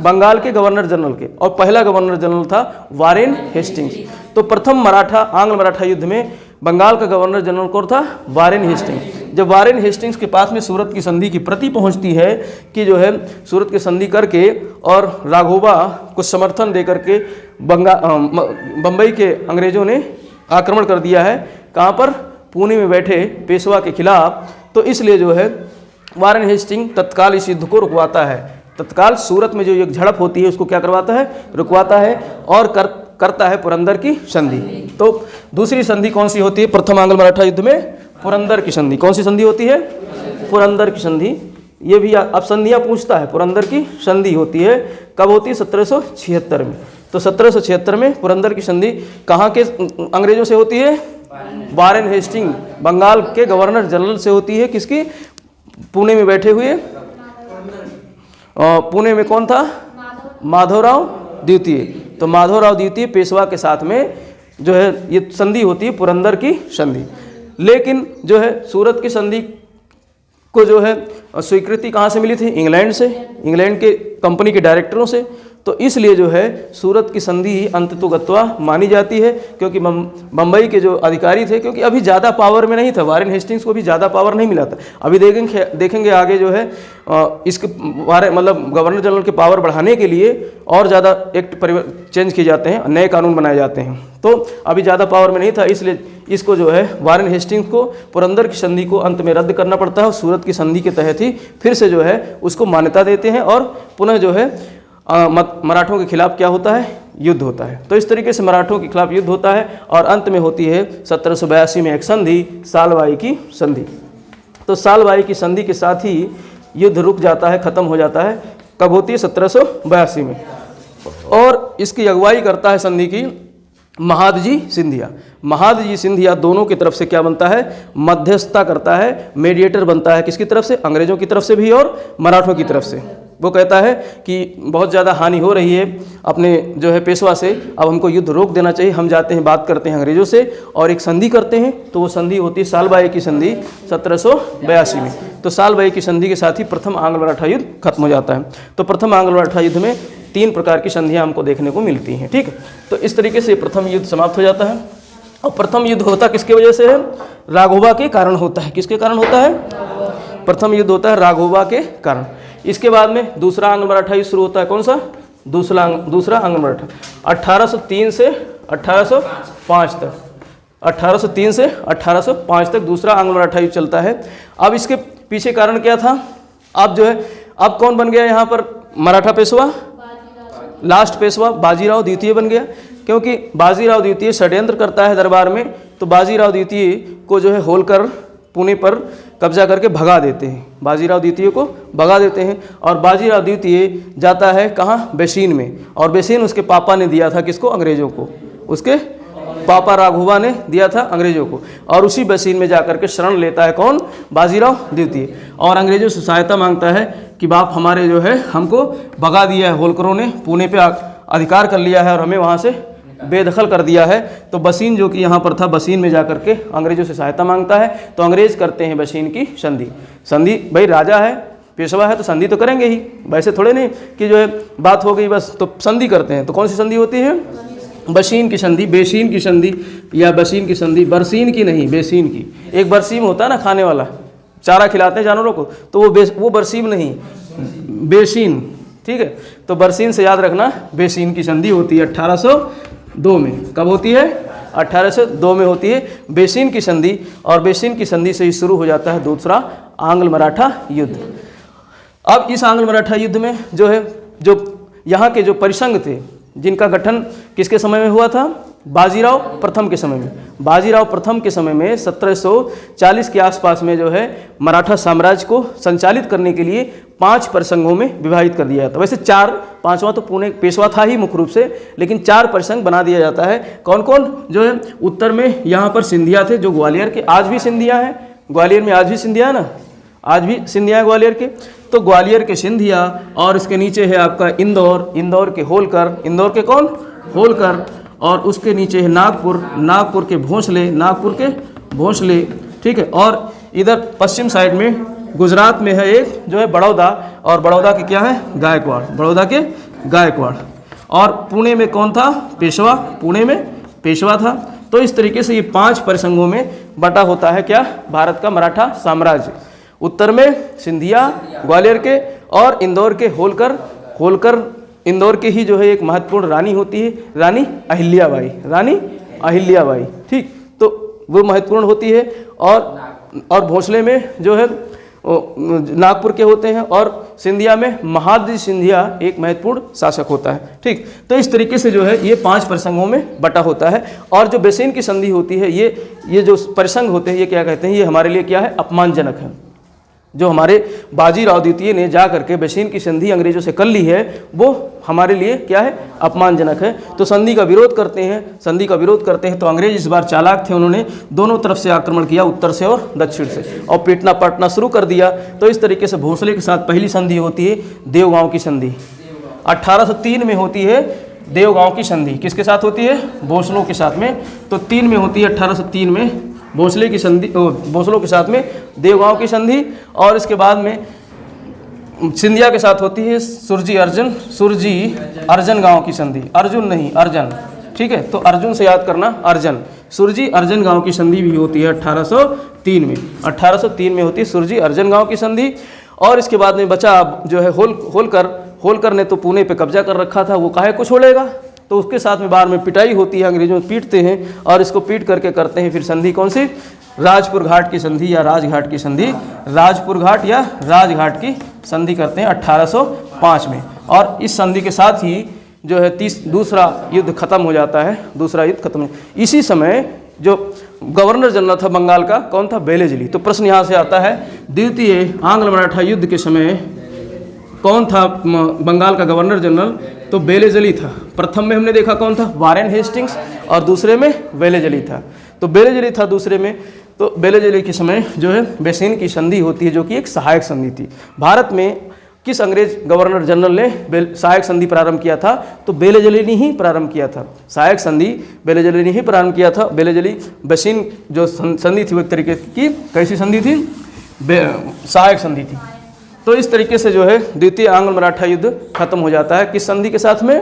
बंगाल के गवर्नर जनरल के। और पहला गवर्नर जनरल था वारेन हेस्टिंग्स। तो प्रथम आंग्ल मराठा युद्ध में बंगाल का गवर्नर जनरल कौन था, वारेन हेस्टिंग्स। जब वारेन हेस्टिंग्स के पास में सूरत की संधि की प्रति पहुंचती है कि जो है सूरत की संधि करके और राघोबा को समर्थन दे करके बम्बई के अंग्रेजों ने आक्रमण कर दिया है, कहाँ पर, पुणे में बैठे पेशवा के खिलाफ। तो इसलिए जो है वारेन हेस्टिंग तत्काल इस युद्ध को रुकवाता है। तत्काल सूरत में जो एक झड़प होती है उसको क्या करवाता है, रुकवाता है, और करता है पुरंदर की संधि। तो दूसरी संधि कौन सी होती है प्रथम आंग्ल मराठा युद्ध में, पुरंदर की संधि। कौन सी संधि होती है, पुरंदर की संधि। ये भी अब संधियाँ पूछता है, पुरंदर की संधि होती है, कब होती है, 1776 में। तो 1776 में पुरंदर की संधि कहाँ के अंग्रेजों से होती है, वारेन हेस्टिंग, बंगाल के गवर्नर जनरल से होती है। किसकी, पुणे में बैठे हुए, पुणे में कौन था, माधवराव द्वितीय। तो माधवराव द्वितीय पेशवा के साथ में जो है ये संधि होती है, पुरंदर की संधि। लेकिन जो है सूरत की संधि को जो है स्वीकृति कहाँ से मिली थी, इंग्लैंड से, इंग्लैंड के कंपनी के डायरेक्टरों से। तो तो इसलिए जो है सूरत की संधि ही अंततो गत्वा मानी जाती है, क्योंकि बम्बई के जो अधिकारी थे, क्योंकि अभी ज़्यादा पावर में नहीं था, वारेन हेस्टिंग्स को भी ज़्यादा पावर नहीं मिला था। अभी देखेंगे आगे जो है इसके बारे मतलब गवर्नर जनरल के पावर बढ़ाने के लिए और ज़्यादा एक्ट चेंज किए जाते हैं, नए कानून बनाए जाते हैं। तो अभी ज़्यादा पावर में नहीं था, इसलिए इसको जो है वारेन हेस्टिंग्स को पुरंदर की संधि को अंत में रद्द करना पड़ता है और सूरत की संधि के तहत ही फिर से जो है उसको मान्यता देते हैं और पुनः जो है मराठों के खिलाफ क्या होता है, युद्ध होता है। तो इस तरीके से मराठों के खिलाफ युद्ध होता है और अंत में होती है 1782 में एक संधि, सालबाई की संधि। तो सालबाई की संधि के साथ ही युद्ध रुक जाता है, खत्म हो जाता है। कब होती है? 1782 में। और इसकी अगुवाई करता है संधि की महादजी सिंधिया। महादजी सिंधिया दोनों की तरफ से क्या बनता है? मध्यस्थता करता है, मीडिएटर बनता है। किसकी तरफ से? अंग्रेजों की तरफ से भी और मराठों की तरफ से। वो कहता है कि बहुत ज़्यादा हानि हो रही है अपने जो है पेशवा से, अब हमको युद्ध रोक देना चाहिए, हम जाते हैं बात करते हैं अंग्रेजों से और एक संधि करते हैं। तो वो संधि होती है सालबाई की संधि 1782 में। तो सालबाई की संधि के साथ ही प्रथम आंग्ल मराठा युद्ध खत्म हो जाता है। तो प्रथम आंग्ल मराठा युद्ध में 3 प्रकार की संधियाँ हमको देखने को मिलती हैं। ठीक है, तो इस तरीके से प्रथम युद्ध समाप्त हो जाता है। और प्रथम युद्ध होता किसके वजह से है? राघोबा के कारण होता है। किसके कारण होता है? प्रथम युद्ध होता है राघोबा के कारण। इसके बाद में दूसरा आंग्ल मराठा युद्ध शुरू होता है। कौन सा? दूसरा आंग्ल मराठा 1803 से 1805 तक। 1803 से 1805 तक दूसरा आंग्ल मराठा युद्ध चलता है। अब इसके पीछे कारण क्या था? अब जो है अब कौन बन गया यहाँ पर मराठा पेशवा? लास्ट पेशवा बाजीराव द्वितीय बन गया, क्योंकि बाजीराव द्वितीय षड्यंत्र करता है दरबार में। तो बाजीराव द्वितीय को जो है होलकर पुणे पर कब्जा करके भगा देते हैं। बाजीराव द्वितीय को भगा देते हैं और बाजीराव द्वितीय जाता है कहाँ? बेसीन में। और बेसीन उसके पापा ने दिया था किसको? अंग्रेजों को। उसके पापा राघोबा ने दिया था अंग्रेजों को। और उसी बेसीन में जाकर के शरण लेता है कौन? बाजीराव द्वितीय। और अंग्रेजों से सहायता मांगता है कि बाप हमारे जो है हमको भगा दिया है, होलकरों ने पुणे पे अधिकार कर लिया है और हमें वहाँ से बेदखल कर दिया है। तो बसीन जो कि यहाँ पर था, बसीन में जाकर के अंग्रेजों से सहायता मांगता है। तो अंग्रेज करते हैं बसीन की संधि। संधि भाई राजा है, पेशवा है, तो संधि तो करेंगे ही, वैसे थोड़े नहीं कि जो है बात हो गई बस तो संधि करते हैं। तो कौन सी संधि होती है? बसीन की संधि, बेसीन की संधि या बसीन की संधि। बरसीन की नहीं, बेसीन की। एक बरसीम होता है ना खाने वाला, चारा खिलाते हैं जानवरों को, तो वो बरसीम नहीं, बेसीन। ठीक है, तो बरसीन से याद रखना, बेसीन की संधि होती है 1802 में। कब होती है? 1802 में होती है बेसीन की संधि। और बेसीन की संधि से ही शुरू हो जाता है दूसरा आंग्ल मराठा युद्ध। अब इस आंग्ल मराठा युद्ध में जो है जो यहाँ के जो परिसंघ थे, जिनका गठन किसके समय में हुआ था? बाजीराव प्रथम के समय में। बाजीराव प्रथम के समय में 1740 के आसपास में जो है मराठा साम्राज्य को संचालित करने के लिए 5 परिसंघों में विभाजित कर दिया जाता। वैसे 4, 5वां तो पुणे पेशवा था ही मुख्य रूप से, लेकिन 4 परिसंघ बना दिया जाता है। कौन कौन? जो है उत्तर में यहाँ पर सिंधिया थे, जो ग्वालियर के, आज भी सिंधिया है ग्वालियर में, आज भी सिंधिया है ना, आज भी सिंधिया है ग्वालियर के। तो ग्वालियर के सिंधिया, और इसके नीचे है आपका इंदौर, इंदौर के होलकर, इंदौर के कौन? होलकर। और उसके नीचे है नागपुर, नागपुर के भोंसले, नागपुर के भोंसले। ठीक है, और इधर पश्चिम साइड में गुजरात में है एक जो है बड़ौदा, और बड़ौदा के क्या है? गायकवाड़, बड़ौदा के गायकवाड़। और पुणे में कौन था? पेशवा, पुणे में पेशवा था। तो इस तरीके से ये 5 परिसंघों में बटा होता है क्या? भारत का मराठा साम्राज्य। उत्तर में सिंधिया ग्वालियर के, और इंदौर के होलकर। होलकर इंदौर के ही जो है एक महत्वपूर्ण रानी होती है, रानी अहिल्याबाई, रानी अहिल्याबाई। ठीक, तो वो महत्वपूर्ण होती है। और भोंसले में जो है नागपुर के होते हैं, और सिंधिया में महादजी सिंधिया एक महत्वपूर्ण शासक होता है। ठीक, तो इस तरीके से जो है ये 5 परिसंघों में बटा होता है। और जो बेसीन की संधि होती है, ये जो परिसंघ होते हैं, ये क्या कहते हैं? ये हमारे लिए क्या है? अपमानजनक है। जो हमारे बाजीराव द्वितीय ने जा करके बेसीन की संधि अंग्रेजों से कर ली है, वो हमारे लिए क्या है? अपमानजनक है। तो संधि का विरोध करते हैं, संधि का विरोध करते हैं। तो अंग्रेज इस बार चालाक थे, उन्होंने दोनों तरफ से आक्रमण किया, उत्तर से और दक्षिण से, और पीटना पाटना शुरू कर दिया। तो इस तरीके से भोंसले के साथ पहली संधि होती है देवगांव की संधि। 1803 में होती है देवगांव की संधि। किसके साथ होती है? भोंसलों के साथ में। तो 3 में होती है 1803 में भोंसले की संधि, भोंसलों के साथ में देवगांव की संधि। और इसके बाद में सिंधिया के साथ होती है सुरजी अर्जन गांव की संधि, अर्जुन नहीं अर्जन, ठीक है। तो अर्जुन से याद करना अर्जन, सुरजी अर्जन गांव की संधि भी होती है 1803 में, 1803 में होती है सुरजी अर्जन गांव की संधि। और इसके बाद में बचा जो है होलकर ने तो पुणे पे कब्जा कर रखा था, वो काहे को छोड़ेगा, तो उसके साथ में बाहर में पिटाई होती है, अंग्रेजों पीटते हैं और इसको पीट करके करते हैं फिर संधि कौन सी, राजपुर घाट की संधि या राजघाट की संधि, राजपुर घाट या राजघाट की संधि करते हैं 1805 में। और इस संधि के साथ ही जो है दूसरा युद्ध खत्म हो जाता है, दूसरा युद्ध खत्म। इसी समय जो गवर्नर जनरल था बंगाल का कौन था, वेलेजली। तो प्रश्न यहाँ से आता है द्वितीय आंग्ल मराठा युद्ध के समय कौन था बंगाल का गवर्नर जनरल, तो वेलेजली था। प्रथम में हमने देखा कौन था, वारेन हेस्टिंग्स, और दूसरे में वेलेजली था। तो वेलेजली था दूसरे में। तो वेलेजली के समय जो है बेसिन की संधि होती है जो कि एक सहायक संधि थी। भारत में किस अंग्रेज गवर्नर जनरल ने सहायक संधि प्रारंभ किया था, तो वेलेजली ने ही प्रारंभ किया था। सहायक संधि वेलेजली ने ही प्रारंभ किया था। वेलेजली बेसिन जो संधि थी वो एक तरीके की कैसी संधि थी, सहायक संधि थी। तो इस तरीके से जो है द्वितीय आंग्ल मराठा युद्ध खत्म हो जाता है किस संधि के साथ में,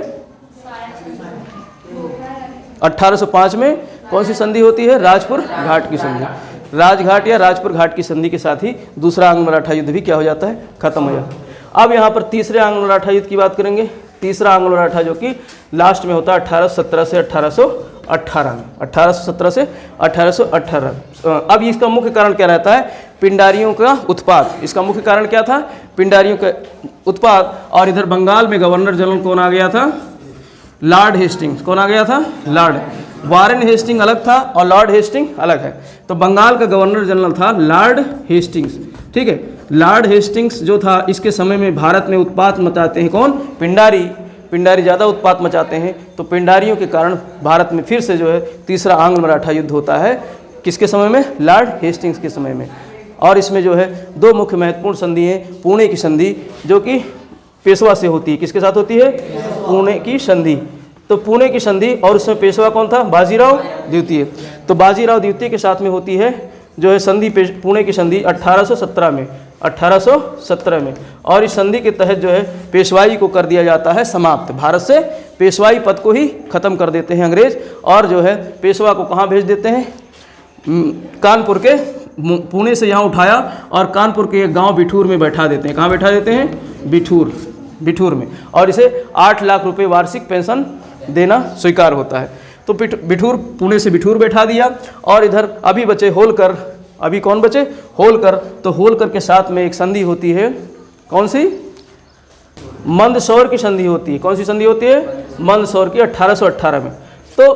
1805 में कौन सी संधि होती है, राजपुर घाट की संधि। राजघाट या राजपुर घाट की संधि के साथ ही दूसरा आंग्ल मराठा युद्ध भी क्या हो जाता है, खत्म हो जाता है। अब यहाँ पर तीसरे आंग्ल मराठा युद्ध की बात करेंगे। तीसरा आंग्ल मराठा जो कि लास्ट में होता है 1817 से 1818 में, 1817 से 1818। अब इसका मुख्य कारण क्या रहता है, पिंडारियों का उत्पात। इसका मुख्य कारण क्या था, पिंडारियों का उत्पात। और इधर बंगाल में गवर्नर जनरल कौन आ गया था, लॉर्ड हेस्टिंग्स। कौन आ गया था, लॉर्ड। वारेन हेस्टिंग अलग था और लॉर्ड हेस्टिंग अलग है। तो बंगाल का गवर्नर जनरल था लॉर्ड हेस्टिंग्स, ठीक है। लॉर्ड हेस्टिंग्स जो था इसके समय में भारत में उत्पात मचाते हैं कौन, पिंडारी ज़्यादा उत्पात मचाते हैं। तो पिंडारियों के कारण भारत में फिर से जो है तीसरा आंग्ल मराठा युद्ध होता है किसके समय में, लॉर्ड हेस्टिंग्स के समय में। और इसमें जो है दो मुख्य महत्वपूर्ण संधि हैं, पुणे की संधि जो कि पेशवा से होती है, किसके साथ होती है, पुणे की संधि। तो पुणे की संधि और उसमें पेशवा कौन था, बाजीराव द्वितीय। तो बाजीराव द्वितीय के साथ में होती है जो है संधि, पुणे की संधि 1817 में, 1817 में। और इस संधि के तहत जो है पेशवाई को कर दिया जाता है समाप्त। भारत से पेशवाई पद को ही खत्म कर देते हैं अंग्रेज और जो है पेशवा को कहाँ भेज देते हैं, कानपुर के, पुणे से यहाँ उठाया और कानपुर के एक गांव बिठूर में बैठा देते हैं। कहाँ बैठा देते हैं, बिठूर में। और इसे 8 लाख रुपए वार्षिक पेंशन देना स्वीकार होता है। तो बिठूर, पुणे से बिठूर बैठा दिया। और इधर अभी बचे होलकर, अभी कौन बचे, होलकर। तो होलकर के साथ में एक संधि होती है, कौन सी, मंदसौर की संधि होती है। कौन सी संधि होती है, मंदसौर की 1818 में। तो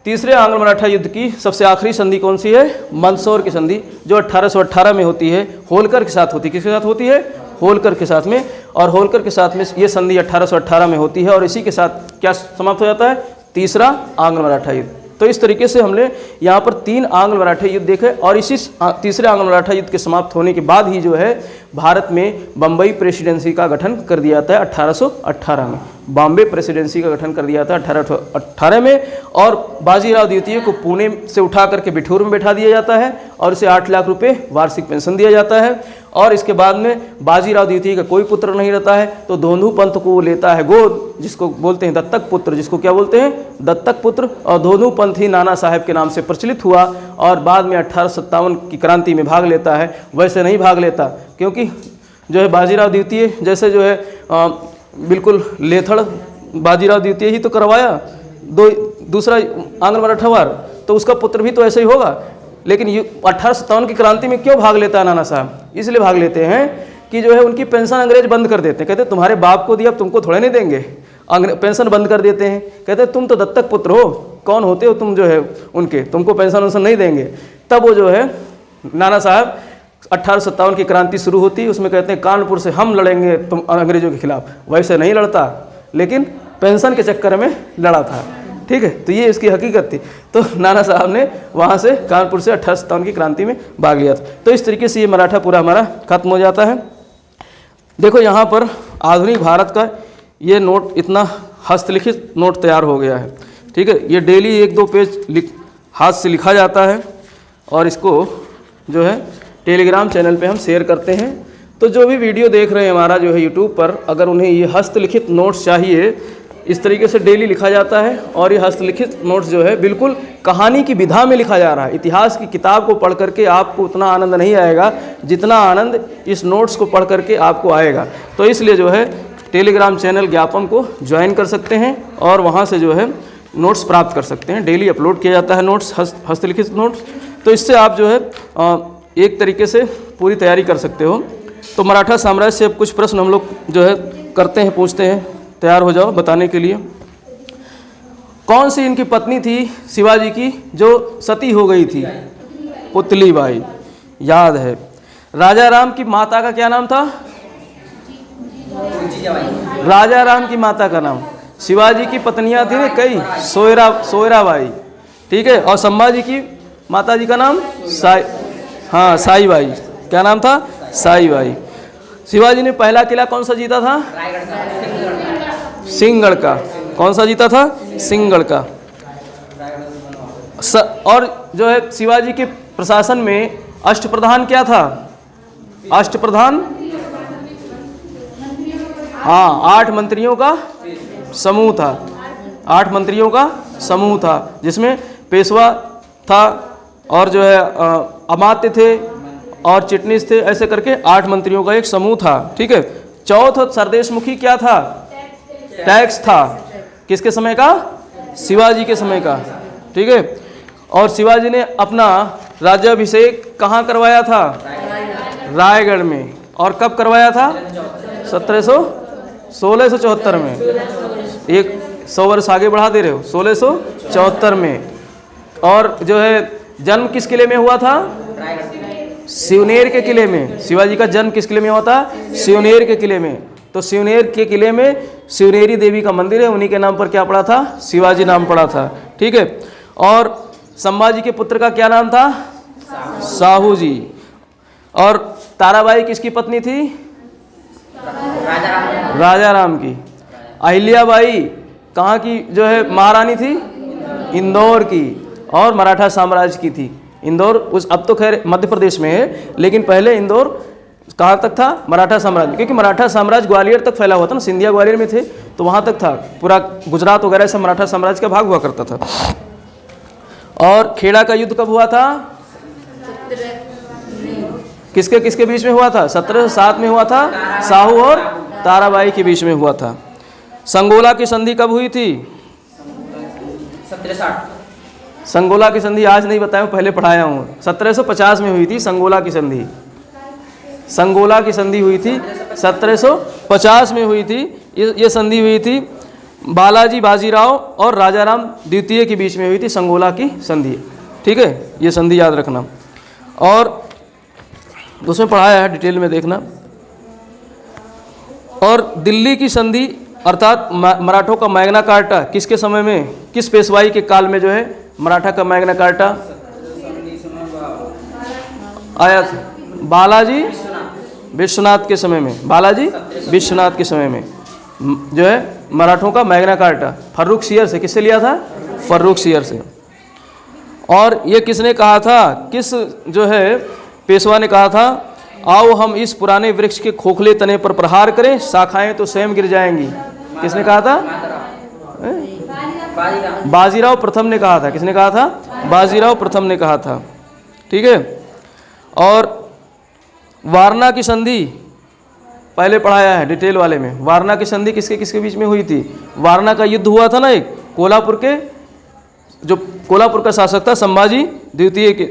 तीसरे आंग्ल मराठा युद्ध की सबसे आखिरी संधि कौन सी है, मंदसौर की संधि, जो 1818 में होती है, होलकर के साथ होती है। किसके साथ होती है, होलकर के साथ में। और होलकर के साथ में ये संधि 1818 में होती है और इसी के साथ क्या समाप्त हो जाता है, तीसरा आंग्ल मराठा युद्ध। तो इस तरीके से हमने यहाँ पर 3 आंग्ल मराठा युद्ध देखे और इसी तीसरे आंग्ल मराठा युद्ध के समाप्त होने के बाद ही जो है भारत में बम्बई प्रेसिडेंसी का गठन कर दिया जाता है 1818 में। बॉम्बे प्रेसिडेंसी का गठन कर दिया था 1818 में। और बाजीराव द्वितीय को पुणे से उठा करके बिठूर में बैठा दिया जाता है और उसे 8 लाख रुपए वार्षिक पेंशन दिया जाता है। और इसके बाद में बाजीराव द्वितीय का कोई पुत्र नहीं रहता है, तो धोंधू पंथ को वो लेता है गोद, जिसको बोलते हैं दत्तक पुत्र, जिसको क्या बोलते हैं, दत्तक पुत्र। और धोंधू पंथ ही नाना साहेब के नाम से प्रचलित हुआ और बाद में 1857 की क्रांति में भाग लेता है। वैसे नहीं भाग लेता, क्योंकि जो है बाजीराव द्वितीय जैसे जो है बिल्कुल लेथड़ बाजीराव द्वितीय ही तो करवाया दूसरा आंग्ल मराठा वार, तो उसका पुत्र भी तो ऐसे ही होगा। लेकिन 1857 की क्रांति में क्यों भाग लेता है नाना साहब, इसलिए भाग लेते हैं कि जो है उनकी पेंशन अंग्रेज बंद कर देते हैं। कहते तुम्हारे बाप को दिया अब तुमको थोड़े नहीं देंगे, पेंशन बंद कर देते हैं। कहते तुम तो दत्तक पुत्र हो, कौन होते हो तुम जो है उनके, तुमको पेंशन वेंशन नहीं देंगे। तब वो जो है नाना साहब 1857 की क्रांति शुरू होती है, उसमें कहते हैं कानपुर से हम लड़ेंगे तुम अंग्रेजों के खिलाफ। वैसे नहीं लड़ता, लेकिन पेंशन के चक्कर में लड़ा था, ठीक है। तो ये इसकी हकीकत थी। तो नाना साहब ने वहाँ से कानपुर से 1857 की क्रांति में भाग लिया था। तो इस तरीके से ये मराठा पूरा हमारा खत्म हो जाता है। देखो यहाँ पर आधुनिक भारत का ये नोट, इतना हस्तलिखित नोट तैयार हो गया है, ठीक है। ये डेली 1-2 पेज हाथ से लिखा जाता है और इसको जो है टेलीग्राम चैनल पे हम शेयर करते हैं। तो जो भी वीडियो देख रहे हैं हमारा जो है यूट्यूब पर, अगर उन्हें ये हस्तलिखित नोट्स चाहिए, इस तरीके से डेली लिखा जाता है और ये हस्तलिखित नोट्स जो है बिल्कुल कहानी की विधा में लिखा जा रहा है। इतिहास की किताब को पढ़ करके आपको उतना आनंद नहीं आएगा जितना आनंद इस नोट्स को पढ़ करके आपको आएगा। तो इसलिए जो है टेलीग्राम चैनल ज्ञापन को ज्वाइन कर सकते हैं और वहाँ से जो है नोट्स प्राप्त कर सकते हैं। डेली अपलोड किया जाता है नोट्स, हस्तलिखित नोट्स। तो इससे आप जो है एक तरीके से पूरी तैयारी कर सकते हो। तो मराठा साम्राज्य से अब कुछ प्रश्न हम लोग जो है करते हैं, पूछते हैं। तैयार हो जाओ बताने के लिए। कौन सी इनकी पत्नी थी शिवाजी की जो सती हो गई थी? पुतली बाई, याद है। राजा राम की माता का क्या नाम था? राजा राम की माता का नाम। शिवाजी की पत्नियां थी कई, सोयरा बाई, ठीक है। और संभाजी की माता जी का नाम साई बाई। क्या नाम था? Psi by. शिवाजी ने पहला किला कौन सा जीता था? सिंहगढ़ का। कौन सा जीता था? सिंहगढ़ का। और जो है शिवाजी के प्रशासन में अष्टप्रधान क्या था? अष्टप्रधान, हाँ, 8 मंत्रियों का समूह था। 8 मंत्रियों का समूह था जिसमें पेशवा था और जो है अमात्य थे और चिटनीस थे, ऐसे करके 8 मंत्रियों का एक समूह था, ठीक है। चौथा सरदेशमुखी क्या था? टैक्स था। किसके समय का? शिवाजी के समय का, ठीक है। और शिवाजी ने अपना राज्याभिषेक कहाँ करवाया था? रायगढ़ में। और कब करवाया था? 1674 में। एक 100 वर्ष आगे बढ़ा दे रहे हो, 1674 में। और जो है जन्म किस किले में हुआ था? सिवनेर के किले में। शिवाजी का जन्म किस किले में हुआ था? सिवनेर के किले में। तो सिवनेर के किले में शिवनेरी देवी का मंदिर है, उन्हीं के नाम पर क्या पड़ा था? शिवाजी नाम पड़ा था, ठीक है। और संभाजी के पुत्र का क्या नाम था? साहू जी। और ताराबाई किसकी पत्नी थी? राजा राम की। अहिल्याबाई कहाँ की जो है महारानी थी? इंदौर की। और मराठा साम्राज्य की थी। इंदौर उस अब तो खैर मध्य प्रदेश में है, लेकिन पहले इंदौर कहाँ तक था? मराठा साम्राज्य। क्योंकि मराठा साम्राज्य ग्वालियर तक फैला हुआ था ना, सिंधिया ग्वालियर में थे, तो वहाँ तक था। पूरा गुजरात वगैरह से मराठा साम्राज्य का भाग हुआ करता था। और खेड़ा का युद्ध कब हुआ था? किसके किसके बीच में हुआ था? 1707 में हुआ था। साहू और ताराबाई के बीच में हुआ था। संगोला की संधि कब हुई थी? 1760। संगोला की संधि आज नहीं बताया, पहले पढ़ाया हूँ। 1750 में हुई थी संगोला की संधि। संगोला की संधि हुई थी 1750 में हुई थी। ये संधि हुई थी बालाजी बाजीराव और राजाराम द्वितीय के बीच में हुई थी संगोला की संधि, ठीक है। ये संधि याद रखना। और उसमें पढ़ाया है, डिटेल में देखना। और दिल्ली की संधि अर्थात मराठों का मैग्ना कार्टा किसके समय में, किस पेशवाई के काल में जो है मराठा का मैग्ना कार्टा आया था? बालाजी विश्वनाथ के समय में। बालाजी विश्वनाथ के समय में जो है मराठों का मैग्ना कार्टा फर्रुखसियर से। किससे लिया था? फर्रुखसियर से। और ये किसने कहा था? किस जो है पेशवा ने कहा था? आओ हम इस पुराने वृक्ष के खोखले तने पर प्रहार करें, शाखाएं तो स्वयं गिर जाएंगी। किसने कहा था? बाजीराव प्रथम ने कहा था। किसने कहा था? बाजीराव प्रथम ने कहा था, ठीक है। और वारणा की संधि पहले पढ़ाया है डिटेल वाले में। वारणा की संधि किसके किसके बीच में हुई थी? वारणा का युद्ध हुआ था ना एक, कोल्हापुर के, जो कोल्हापुर का शासक था संभाजी द्वितीय के,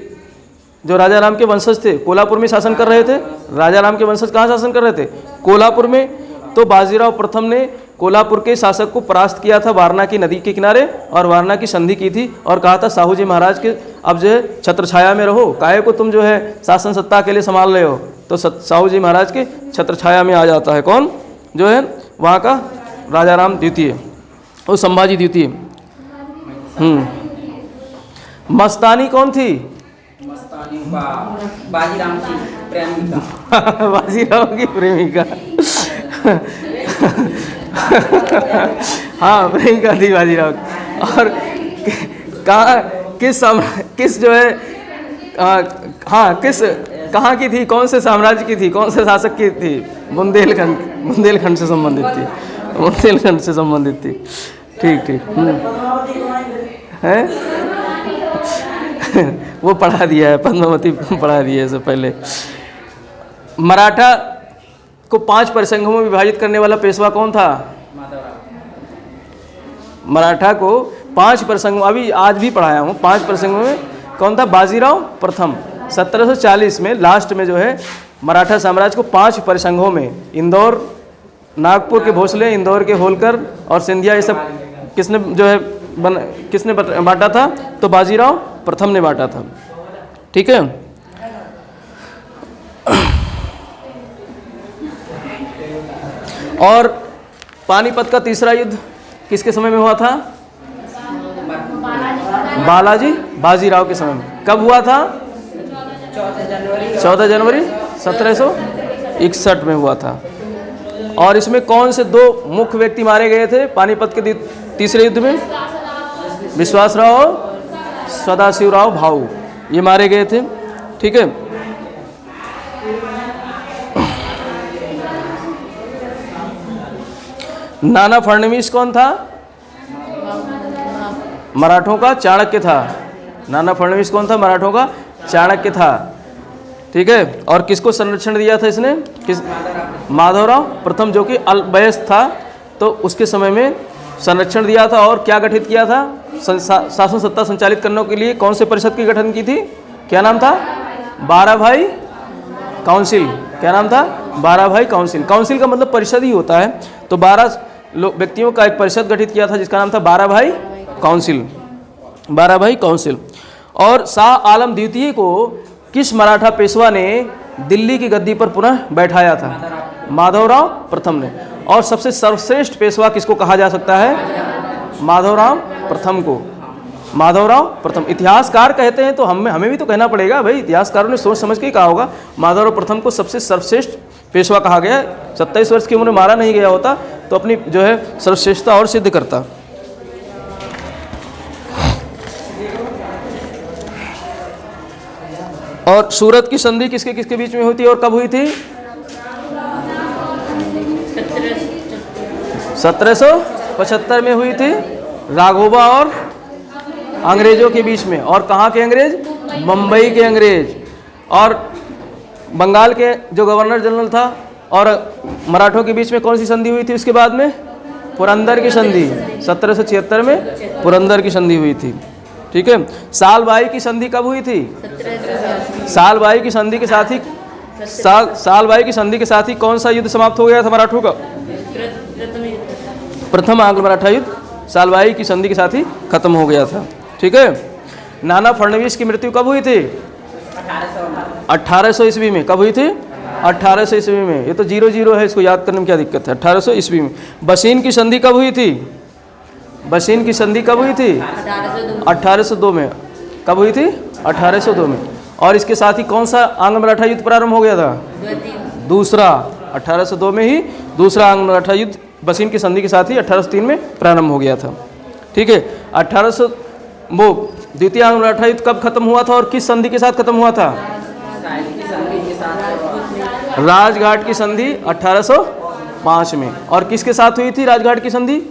जो राजा राम के वंशज थे, कोल्हापुर में शासन कर रहे थे। राजा राम के वंशज कहाँ शासन कर रहे थे? कोल्हापुर में। तो बाजीराव प्रथम ने कोल्हापुर के शासक को परास्त किया था वारणा की नदी के किनारे, और वारणा की संधि की थी और कहा था साहू जी महाराज के अब जो है छत्र छाया में रहो, काहे को तुम जो है शासन सत्ता के लिए संभाल रहे हो। तो साहू जी महाराज के छत्र छाया में आ जाता है कौन? जो है वहाँ का राजा राम द्वितीय और संभाजी द्वितीय। मस्तानी कौन थी? बाजीराव की प्रेमिका। बाजीराव की प्रेमिका। हाँ, प्रेमिका थी बाजीराव। और कहाँ किस जो है हाँ किस कहाँ की थी, कौन से साम्राज्य की थी, कौन से शासक की थी? बुंदेलखंड से संबंधित थी, बुंदेलखंड से संबंधित थी। ठीक ठीक है। वो पढ़ा दिया है, पद्मावती पढ़ा दिया है इससे पहले। मराठा को 5 परिसंघों में विभाजित करने वाला पेशवा कौन था? मराठा को 5 परिसंघों, अभी आज भी पढ़ाया हूँ, 5 परिसंघों में कौन था? बाजीराव प्रथम। 1740 में लास्ट में जो है मराठा साम्राज्य को 5 परिसंघों में, इंदौर, नागपुर के भोसले, इंदौर के होलकर और सिंधिया, ये सब किसने जो है किसने बांटा था? तो बाजीराव प्रथम ने बांटा था। ठीक है। और पानीपत का तीसरा युद्ध किसके समय में हुआ था? बाजीराव के समय में। कब हुआ था? 14 जनवरी 1761 में हुआ था। और इसमें कौन से 2 मुख्य व्यक्ति मारे गए थे पानीपत के तीसरे युद्ध में? विश्वासराव और सदाशिवराव भाऊ, ये मारे गए थे। ठीक है। नाना फडणवीस कौन था? मराठों का चाणक्य था। नाना फडणवीस कौन था? मराठों का चाणक्य था। ठीक है। और किसको संरक्षण दिया था इसने? माधवराव प्रथम, जो कि अल्पवयस्क था, तो उसके समय में संरक्षण दिया था। और क्या गठित किया था? शासन सत्ता संचालित करने के लिए कौन से परिषद की गठन की थी? क्या नाम था? 12 भाई काउंसिल। क्या नाम था? 12 भाई काउंसिल। काउंसिल का मतलब परिषद ही होता है। तो 12 व्यक्तियों का एक परिषद गठित किया था जिसका नाम था 12 भाई काउंसिल। 12 भाई काउंसिल। और शाह आलम द्वितीय को किस मराठा पेशवा ने दिल्ली की गद्दी पर पुनः बैठाया था? माधवराव प्रथम ने। और सबसे सर्वश्रेष्ठ पेशवा किसको कहा जा सकता है? माधवराव प्रथम को। माधवराव प्रथम इतिहासकार कहते हैं, तो हमें भी तो कहना पड़ेगा भाई, इतिहासकारों ने सोच समझ के ही कहा होगा। माधवराव प्रथम को सबसे सर्वश्रेष्ठ पेशवा कहा गया। 27 वर्ष की उम्र मारा नहीं गया होता तो अपनी जो है सर्वश्रेष्ठता और सिद्ध करता। और सूरत की संधि किसके किसके बीच में हुई थी और कब हुई थी? 1775 में हुई थी, राघोबा और अंग्रेजों के बीच में। और कहाँ के अंग्रेज? मुंबई के अंग्रेज। और बंगाल के जो गवर्नर जनरल था और मराठों के बीच में कौन सी संधि हुई थी उसके बाद में? पुरंदर की संधि। 1776 में पुरंदर की संधि हुई थी। ठीक है। सालबाई की संधि कब हुई थी? सालबाई की संधि के साथ ही सालबाई की संधि के साथ ही कौन सा युद्ध समाप्त हो गया था मराठों का? प्रथम आंग्ल मराठा युद्ध सालबाई की संधि के साथ ही खत्म हो गया था। ठीक है। नाना फडणवीस की मृत्यु कब हुई थी? 1800 ईस्वी में। कब हुई थी? 1800 ईस्वी में। ये तो 00 है, इसको याद करने में क्या दिक्कत है? 1800 ईस्वी में। बसीन की संधि कब हुई थी? बसीन की संधि कब हुई थी? 1802 में। कब हुई थी? 1802 में। और इसके साथ ही कौन सा आंग्ल मराठा युद्ध प्रारंभ हो गया था? दूसरा। 1802 में ही दूसरा आंग्ल मराठा युद्ध बसीन की संधि के साथ ही 1803 में प्रारंभ हो गया था। ठीक है। 1800 वो द्वितीय आंग्ल मराठा युद्ध कब खत्म हुआ था और किस संधि के साथ खत्म हुआ था? राजघाट की संधि 1805 में। और किसके साथ हुई थी राजघाट की संधि?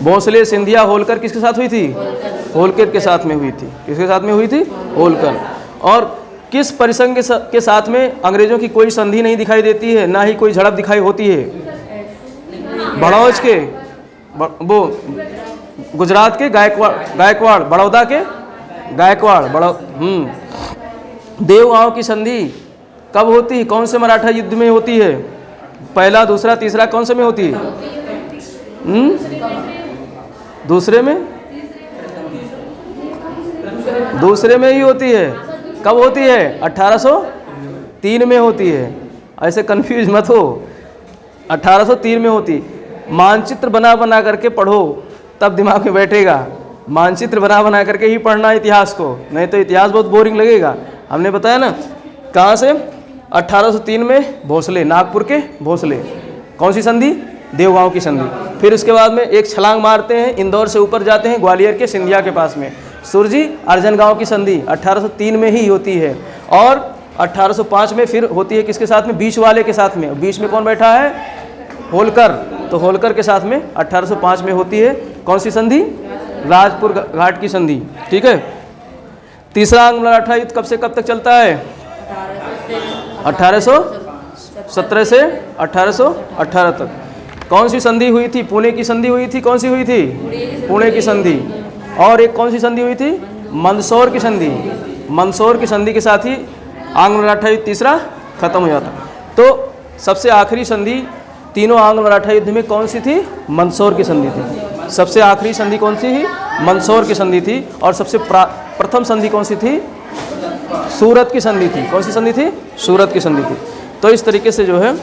भोसले, सिंधिया, होलकर किसके साथ हुई थी? होलकर के साथ में हुई थी। किसके साथ में हुई थी? होलकर। और किस परिसंघ के साथ में अंग्रेजों की कोई संधि नहीं दिखाई देती है, ना ही कोई झड़प दिखाई होती है? बड़ौज के, वो गुजरात के गायकवाड़, बड़ौदा के गायकवाड़, देवगांव की संधि कब होती है? कौन से मराठा युद्ध में होती है? पहला, दूसरा, तीसरा, कौन से में होती है? दूसरे में? दूसरे में ही होती है। कब होती है? 1803 में होती है। ऐसे कंफ्यूज मत हो, 1803 में होती। मानचित्र बना बना करके पढ़ो तब दिमाग में बैठेगा। मानचित्र बना बना करके ही पढ़ना इतिहास को, नहीं तो इतिहास बहुत बोरिंग लगेगा। हमने बताया ना कहाँ से? 1803 में भोसले, नागपुर के भोसले। कौन सी संधि? देवगांव की संधि। फिर उसके बाद में एक छलांग मारते हैं, इंदौर से ऊपर जाते हैं ग्वालियर के सिंधिया के पास में, सुरजी अर्जन गांव की संधि 1803 में ही होती है। और 1805 में फिर होती है किसके साथ में? बीच वाले के साथ में। बीच में कौन बैठा है? होलकर। तो होलकर के साथ में 1805 में होती है कौन सी संधि? राजपुर घाट की संधि। ठीक है। तीसरा आंग्ल मराठा युद्ध कब से कब तक चलता है? 1817 से 1818 तक। कौन सी संधि हुई थी? पुणे की संधि हुई थी। कौन सी हुई थी? पुणे की संधि। और एक कौन सी संधि हुई थी? मंदसौर की संधि। मंदसौर की संधि के साथ ही आंग्ल मराठा युद्ध तीसरा खत्म हो जाता। तो सबसे आखिरी संधि तीनों आंग्ल मराठा युद्ध में कौन सी थी? मंदसौर की संधि थी। सबसे आखिरी संधि कौन सी थी? मंदसौर की संधि थी। और सबसे प्रथम संधि कौन सी थी? सूरत की संधि थी। कौन सी संधि थी? सूरत की संधि थी। तो इस तरीके से जो है